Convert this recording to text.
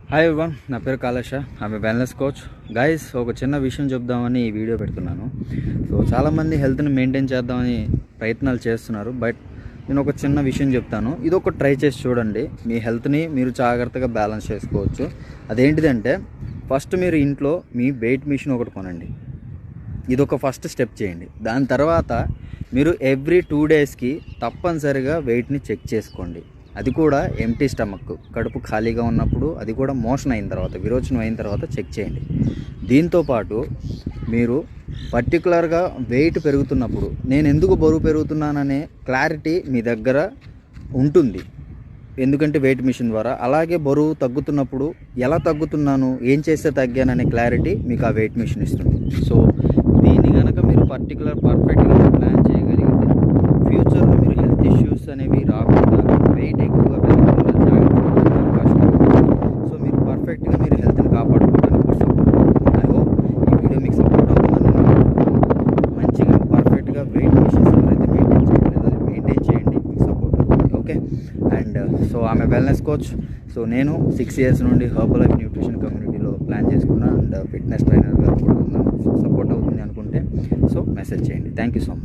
Hi everyone, నా పేరు కాళేష. ఆమె వెల్నెస్ కోచ్. గైస్, ఒక చిన్న విషయం చెప్దామని ఈ వీడియో పెడుతున్నాను. సో చాలామంది హెల్త్ని మెయింటైన్ చేద్దామని ప్రయత్నాలు చేస్తున్నారు. బట్ నేను ఒక చిన్న విషయం చెప్తాను, ఇది ఒక ట్రై చేసి చూడండి. మీ హెల్త్ని మీరు జాగ్రత్తగా బ్యాలెన్స్ చేసుకోవచ్చు. అదేంటిదంటే, ఫస్ట్ మీరు ఇంట్లో మీ వెయిట్ మిషన్ ఒకటి కొనండి. ఇదొక ఫస్ట్ స్టెప్ చేయండి. దాని తర్వాత మీరు ఎవ్రీ 2 డేస్కి తప్పనిసరిగా వెయిట్ని చెక్ చేసుకోండి. అది కూడా ఎంటీ స్టమక్, కడుపు ఖాళీగా ఉన్నప్పుడు, అది కూడా మోషన్ అయిన తర్వాత, విరోచనం అయిన తర్వాత చెక్ చేయండి. దీంతోపాటు మీరు పర్టికులర్గా వెయిట్ పెరుగుతున్నప్పుడు నేను ఎందుకు బరువు పెరుగుతున్నాననే క్లారిటీ మీ దగ్గర ఉంటుంది, ఎందుకంటే వెయిట్ మిషన్ ద్వారా. అలాగే బరువు తగ్గుతున్నప్పుడు ఎలా తగ్గుతున్నాను, ఏం చేస్తే తగ్గాననే క్లారిటీ మీకు ఆ వెయిట్ మిషన్ ఇస్తుంది. సో దీన్ని కనుక మీరు పర్ఫెక్ట్గా ప్లాన్ చేయగలిగితే ఫ్యూచర్లో మీరు హెల్త్ ఇష్యూస్ అనేవి రాకుండా, వెయిట్ ఎక్కువగా పెరగకుండా జాగ్రత్తగా అవకాశం ఉంటుంది. సో మీరు పర్ఫెక్ట్గా మీరు హెల్త్ని కాపాడుకోవడానికి సపోర్ట్. ఐ హోప్ ఈ వీడియో మీకు సపోర్ట్ అవుతుందని. మంచిగా పర్ఫెక్ట్గా వెయిట్ మిషన్స్ ఎవరైతే మెయింటైన్ చేయట్లేదో అది మెయింటైన్ చేయండి, మీకు సపోర్ట్ అవుతుంది. ఓకే. అండ్ సో ఆమె వెల్నెస్ కోచ్. సో నేను 6 years నుండి హెర్బల్ లైఫ్ న్యూట్రిషన్ కమ్యూనిటీలో ప్లాన్ చేసుకున్నా అండ్ ఫిట్నెస్ ట్రైనర్గా కూడా ఉన్నాను. సో సపోర్ట్ అవుతుంది అనుకుంటే సో మెసేజ్ చేయండి. Thank you so much.